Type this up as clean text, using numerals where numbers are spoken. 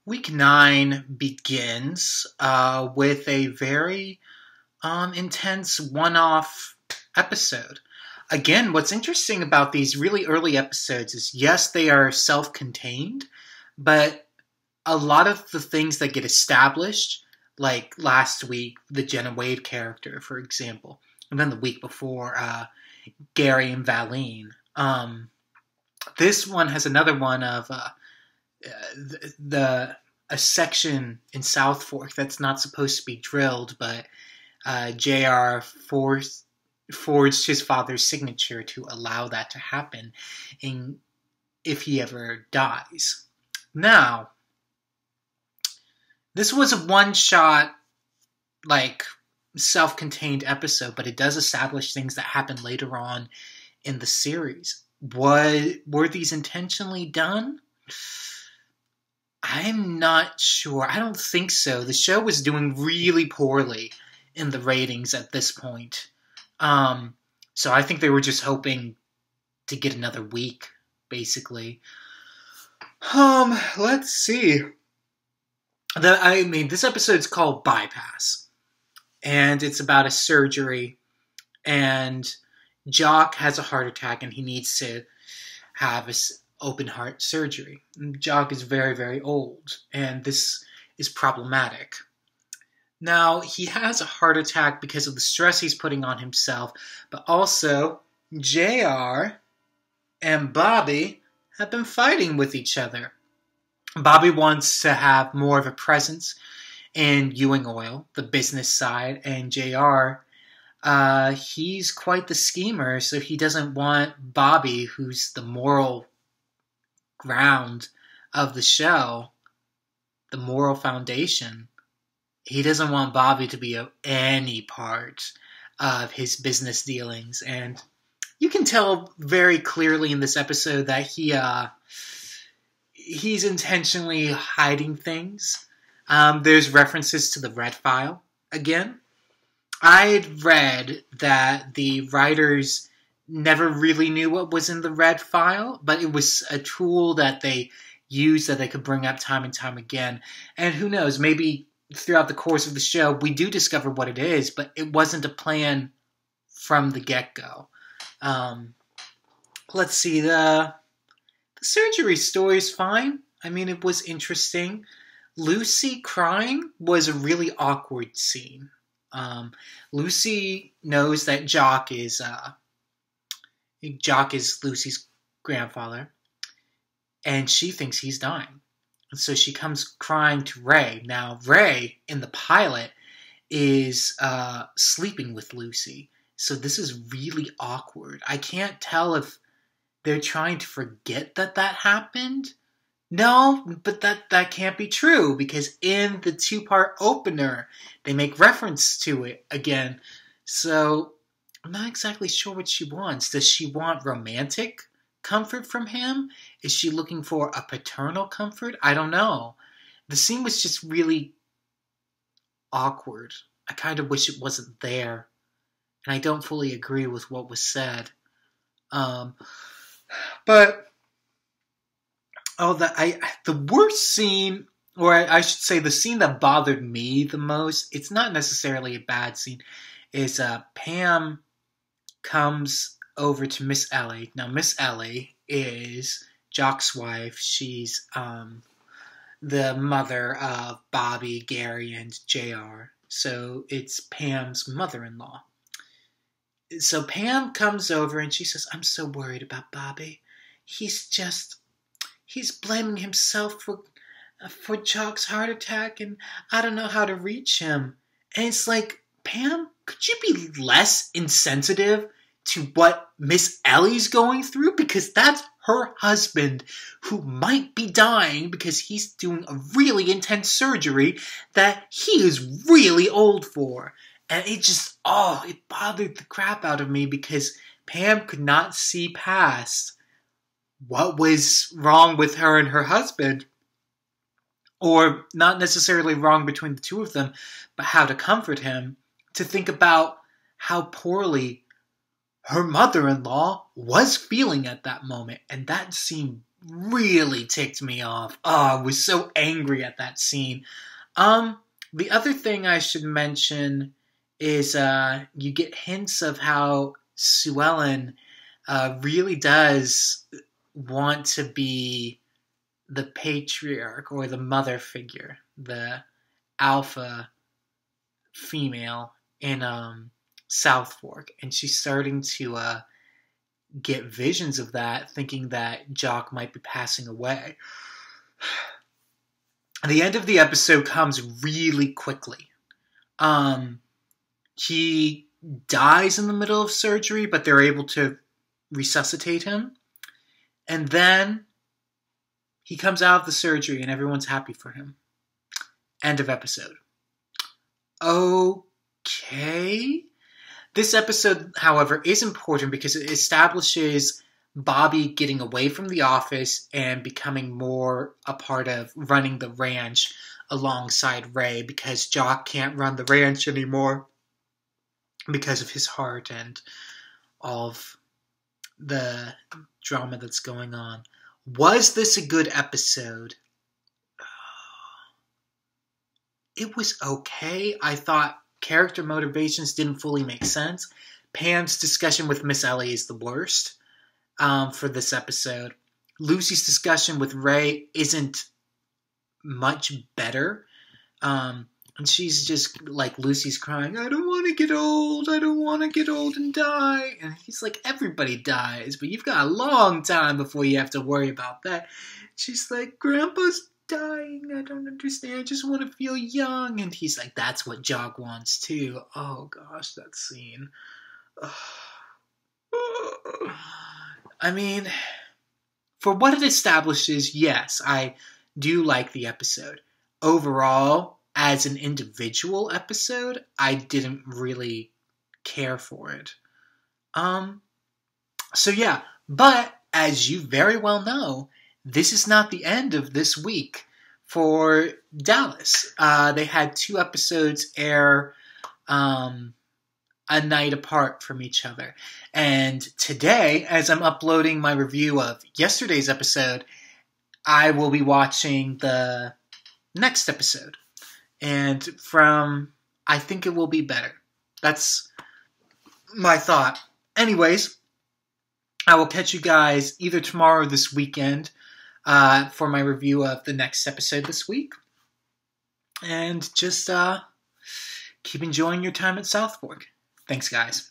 Week 9 begins with a very intense one-off episode. Again, what's interesting about these really early episodes is, yes, they are self-contained, but a lot of the things that get established, like last week, the Jenna Wade character, for example, and then the week before, Gary and Valine. This one has another one of a section in South Fork that's not supposed to be drilled, but JR forged his father's signature to allow that to happen if he ever dies. Now, this was a one-shot, self-contained episode, but it does establish things that happen later on in the series. Were these intentionally done? I'm not sure. I don't think so. The show was doing really poorly in the ratings at this point. So I think they were just hoping to get another week, basically. Let's see. This episode's called Bypass. And it's about a surgery. And Jock has a heart attack and he needs to have open heart surgery. Jock is very, very old, and this is problematic. Now, he has a heart attack because of the stress he's putting on himself, but also JR and Bobby have been fighting with each other. Bobby wants to have more of a presence in Ewing Oil, the business side, and JR, he's quite the schemer, so he doesn't want Bobby, who's the moral ground of the show, the moral foundation. He doesn't want Bobby to be any part of his business dealings, and you can tell very clearly in this episode that he's intentionally hiding things. There's references to the Red File again. I'd read that the writers never really knew what was in the Red File, but it was a tool that they used that they could bring up time and time again. And who knows, maybe throughout the course of the show, we do discover what it is, but it wasn't a plan from the get-go. Let's see, the surgery story is fine. I mean, it was interesting. Lucy crying was a really awkward scene. Lucy knows that Jock is Lucy's grandfather, and she thinks he's dying. And so she comes crying to Ray. Now, Ray, in the pilot, is sleeping with Lucy. So this is really awkward. I can't tell if they're trying to forget that happened. No, but that can't be true, because in the two-part opener, they make reference to it again. So I'm not exactly sure what she wants. Does she want romantic comfort from him? Is she looking for a paternal comfort? I don't know. The scene was just really awkward. I kind of wish it wasn't there. And I don't fully agree with what was said. But the worst scene, or I should say the scene that bothered me the most, it's not necessarily a bad scene, is Pam comes over to Miss Ellie. Now, Miss Ellie is Jock's wife. She's the mother of Bobby, Gary, and JR. So it's Pam's mother-in-law. So Pam comes over and she says, "I'm so worried about Bobby. He's blaming himself for Jock's heart attack, and I don't know how to reach him." And it's like, Pam, could you be less insensitive to what Miss Ellie's going through? Because that's her husband, who might be dying because he's doing a really intense surgery that he is really old for. And it bothered the crap out of me, because Pam could not see past what was wrong with her and her husband, or not necessarily wrong between the two of them, but how to comfort him, to think about how poorly her mother-in-law was feeling at that moment. And that seemed really ticked me off. Oh, I was so angry at that scene. The other thing I should mention is you get hints of how Sue Ellen really does want to be the patriarch or the mother figure, the alpha female in South Fork, and she's starting to get visions of that, thinking that Jock might be passing away. The end of the episode comes really quickly. He dies in the middle of surgery, but they're able to resuscitate him. And then he comes out of the surgery and everyone's happy for him. End of episode. Okay. This episode, however, is important because it establishes Bobby getting away from the office and becoming more a part of running the ranch alongside Ray, because Jock can't run the ranch anymore because of his heart and all of the drama that's going on. Was this a good episode? It was okay. I thought character motivations didn't fully make sense. Pam's discussion with Miss Ellie is the worst for this episode. Lucy's discussion with Ray isn't much better. And she's just like, Lucy's crying, I don't want to get old. I don't want to get old and die. And he's like, everybody dies, but you've got a long time before you have to worry about that. She's like, Grandpa's dying. I don't understand. I just want to feel young. And he's like, that's what Jock wants too. Oh gosh, that scene. I mean, for what it establishes, yes, I do like the episode. Overall, as an individual episode, I didn't really care for it. So yeah, but as you very well know, this is not the end of this week for Dallas. They had 2 episodes air a night apart from each other. And today, as I'm uploading my review of yesterday's episode, I will be watching the next episode. And I think it will be better. That's my thought. Anyways, I will catch you guys either tomorrow or this weekend for my review of the next episode this week. And just keep enjoying your time at South Fork. Thanks, guys.